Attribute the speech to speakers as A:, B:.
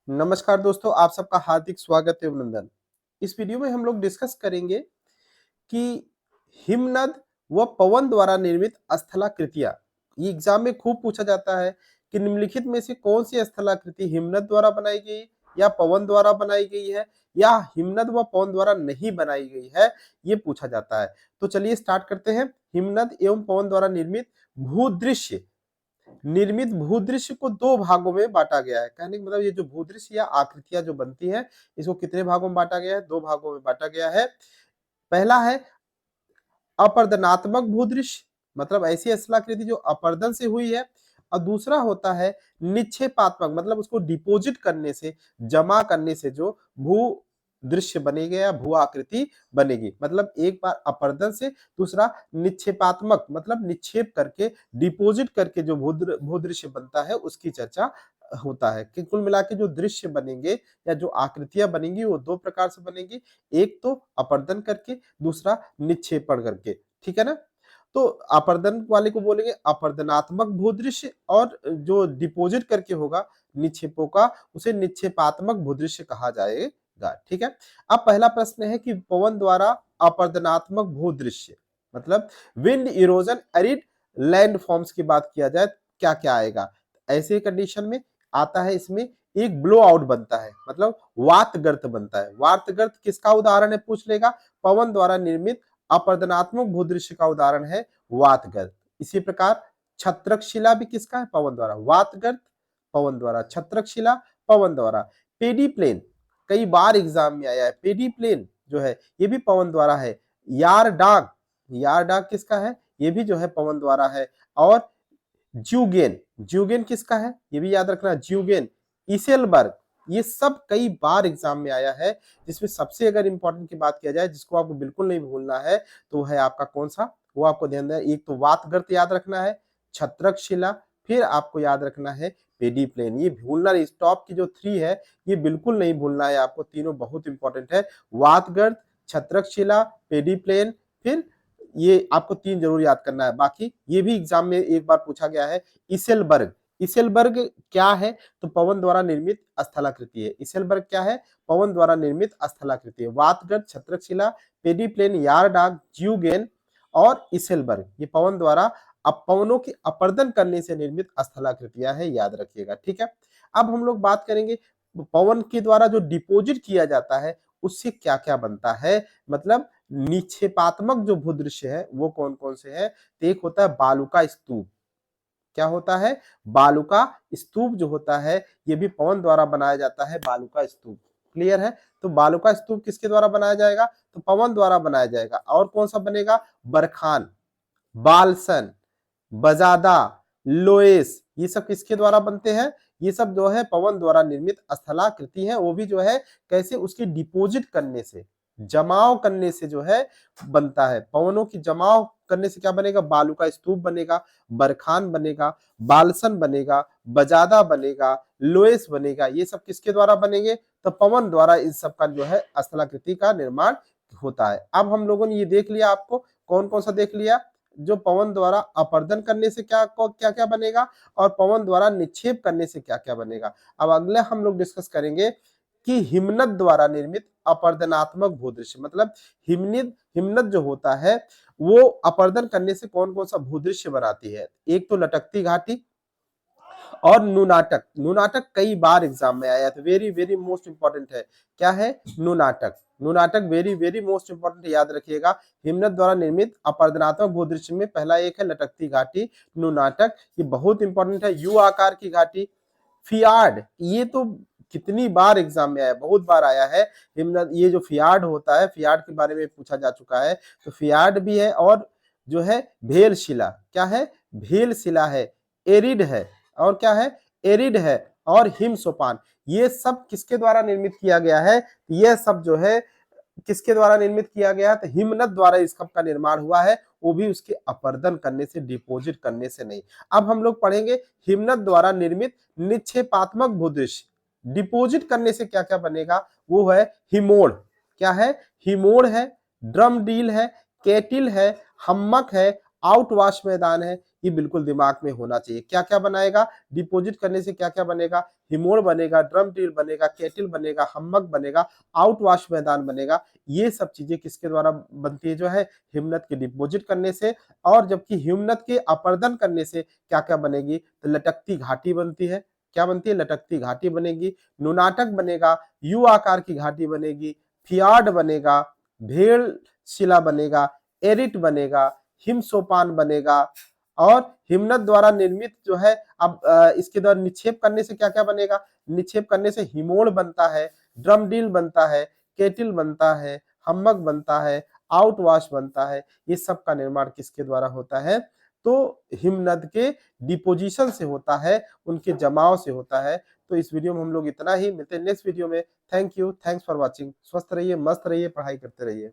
A: नमस्कार दोस्तों, आप सबका हार्दिक स्वागत है, अभिनंदन। इस वीडियो में हम लोग डिस्कस करेंगे कि हिमनद व पवन द्वारा निर्मित स्थलाकृतियां। ये एग्जाम में खूब पूछा जाता है कि निम्नलिखित में से कौन सी स्थलाकृति हिमनद द्वारा बनाई गई या पवन द्वारा बनाई गई है या हिमनद व पवन द्वारा नहीं बनाई गई है, ये पूछा जाता है। तो चलिए स्टार्ट करते हैं। हिमनद एवं पवन द्वारा निर्मित भूदृश्य को दो भागों में बांटा गया है। कहने का मतलब ये जो भूदृश्य या आकृतियां जो बनती है, इसको कितने भागों में बांटा गया है? दो भागों में बांटा गया है। पहला है अपर्दनात्मक भूदृश्य, मतलब ऐसी स्थलाकृति जो अपर्दन से हुई है, और दूसरा होता है निक्षेपात्मक, मतलब उसको डिपोजिट करने से, जमा करने से जो भू दृश्य बनेगा या भू आकृति बनेगी। मतलब एक बार अपर्दन से, दूसरा निक्षेपात्मक, मतलब निक्षेप करके, डिपोजिट करके जो भूदृश्य बनता है उसकी चर्चा होता है। कि कुल मिला के जो दृश्य बनेंगे या जो आकृतियां बनेंगी वो दो प्रकार से बनेंगी, एक तो अपर्दन करके, दूसरा निक्षेपण करके। ठीक है ना? तो अपर्दन वाले को बोलेंगे अपर्दनात्मक भूदृश्य, और जो डिपोजिट करके होगा निक्षेपों का, उसे निक्षेपात्मक भूदृश्य कहा जाएगा। ठीक है। अब पहला प्रश्न है कि पवन द्वारा अपर्दनात्मक भूदृश्य, मतलब wind erosion arid land forms की बात किया जाए क्या क्या आएगा? ऐसे कंडीशन में आता है, इसमें एक ब्लो आउट बनता है, मतलब वातगर्त बनता है। वातगर्त किसका उदाहरण है पूछ लेगा? पवन द्वारा निर्मित अपर्दनात्मक भूदृश्य का उदाहरण है वातगर्त। इसी प्रकार छत्रकशिला भी किसका है? पवन द्वारा। वातगर्त पवन द्वारा, छत्रकशिला पवन द्वारा। पेडी प्लेन कई बार एग्जाम में आया है, पेडी प्लेन जो है ये भी पवन द्वारा है। यार डाग, यार डाग किसका है? ये भी जो है पवन द्वारा है। और ज्यूगेन, ज्यूगेन किसका है? ये भी याद रखना, ज्यूगेन, इसेलबर्ग, ये सब कई बार एग्जाम में आया है। जिसमें सबसे अगर इंपॉर्टेंट की बात किया जाए, जिसको आपको बिल्कुल नहीं भूलना है, तो है आपका कौन सा? वो आपको ध्यान देना, एक तो वातगर्त याद रखना है, छत्रकशिला, फिर आपको याद रखना है पेडी प्लेन। ये भूलना नहीं, टॉप की जो थ्री है ये बिल्कुल नहीं भूलना है आपको, तीनों बहुत इंपॉर्टेंट है। वातगर्त, छत्रकशिला, पेडी प्लेन, फिर ये आपको तीन जरूर याद करना है। बाकी ये भी एग्जाम में एक बार पूछा गया है। इसेलबर्ग, इसेलबर्ग क्या है? तो पवन द्वारा निर्मित स्थलाकृति है। इसेलबर्ग क्या है? पवन द्वारा निर्मित स्थलाकृति है। वातगर्त, छत्रकशिला, पेडी प्लेन, यारडाग, ज्यूगेन और इसेलबर्ग, ये पवन द्वारा पवनों की अपर्दन करने से निर्मित स्थलाकृतियां है, याद रखिएगा। ठीक है। अब हम लोग बात करेंगे पवन के द्वारा जो डिपोजिट किया जाता है उससे क्या क्या बनता है, मतलब निक्षेपात्मक जो भूदृश्य है वो कौन कौन से है? तो एक होता है बालुका स्तूप। क्या होता है? बालुका स्तूप जो होता है ये भी पवन द्वारा बनाया जाता है, बालुका स्तूप। क्लियर है? तो बालुका स्तूप किसके द्वारा बनाया जाएगा? तो पवन द्वारा बनाया जाएगा। और कौन सा बनेगा? बरखान, बालसन, बजादा, लोएस, ये सब किसके द्वारा बनते हैं? ये सब जो है पवन द्वारा निर्मित स्थलाकृति है। वो भी जो है कैसे? उसकी डिपोजिट करने से, जमाव करने से जो है बनता है। पवनों की जमाव करने से क्या बनेगा? बालू का स्तूप बनेगा, बरखान बनेगा, बालसन बनेगा, बजादा बनेगा, लोएस बनेगा। ये सब किसके द्वारा बनेंगे? तो पवन द्वारा इस सब का जो है स्थलाकृति का निर्माण होता है। अब हम लोगों ने ये देख लिया, आपको कौन कौन सा देख लिया? जो पवन द्वारा अपर्दन करने से क्या क्या क्या बनेगा, और पवन द्वारा निक्षेप करने से क्या क्या बनेगा। अब अगले हम लोग डिस्कस करेंगे कि हिमनद द्वारा निर्मित अपर्दनात्मक भूदृश्य, मतलब हिमनद जो होता है वो अपर्दन करने से कौन कौन सा भूदृश्य बनाती है। एक तो लटकती घाटी और नुनाटक। नुनाटक कई बार एग्जाम में आया था, वेरी वेरी मोस्ट इंपॉर्टेंट है। क्या है? Nunatak. Nunatak very very most important, याद रखिएगा। हिमनद द्वारा निर्मित अपर्दनात्मक भूदृश्य में पहला एक है लटकती घाटी, नुनाटक, ये बहुत इंपॉर्टेंट है। यू आकार की घाटी, फियार्ड, ये तो कितनी बार एग्जाम में आया, बहुत बार आया है। हिमनद, ये जो फियार्ड होता है, फियार्ड के बारे में पूछा जा चुका है, तो फियार्ड भी है। और जो है भेल शिला, क्या है? भेल शिला है, एरिड है, और क्या है? एरिड है, और हिम सोपान, ये सब किसके द्वारा निर्मित किया गया है? ये सब जो है किसके द्वारा निर्मित किया गया? तो हिमनद द्वारा इस सब का निर्माण हुआ है, वो भी उसके अपर्दन करने से, डिपोजिट करने से नहीं। अब हम लोग पढ़ेंगे हिमनद द्वारा निर्मित निक्षेपात्मक भूदृश्य, डिपोजिट करने से क्या क्या बनेगा। वो है हिमोड़। क्या है? हिमोड़ है, ड्रम डील है, केटिल है, हम्मक है, आउट वाश मैदान है, ये बिल्कुल दिमाग में होना चाहिए। क्या-क्या बनाएगा? डिपॉजिट करने से क्या-क्या बनेगा? हिमोर बनेगा, ड्रम ड्रिल बनेगा, केटल बनेगा, हम्मक बनेगा, आउट वाश मैदान बनेगा। ये सब चीजें किसके द्वारा बनती है जो है? हिमनद के डिपॉजिट करने से। और जबकि हिमनद के अपर्दन करने से क्या-क्या बनेगी? तो लटकती घाटी बनती है। क्या बनती है? लटकती घाटी बनेगी, नुनाटक बनेगा, यू आकार की घाटी बनेगी, फियार्ड बनेगा, भेड़ शिला बनेगा, एरिट बनेगा, हिम सोपान बनेगा। और हिमनद द्वारा निर्मित जो है, अब इसके द्वारा निक्षेप करने से क्या क्या बनेगा? निक्षेप करने से हिमोड़ बनता है, ड्रमडील बनता है, केटिल बनता है, हम्मक बनता है, आउट वाश बनता है। ये सब का निर्माण किसके द्वारा होता है? तो हिमनद के डिपोजिशन से होता है, उनके जमाव से होता है। तो इस वीडियो में हम लोग इतना ही, मिलते हैं नेक्स्ट वीडियो में। Thank you, thanks for watching. स्वस्थ रहिए, मस्त रहिए, पढ़ाई करते रहिए।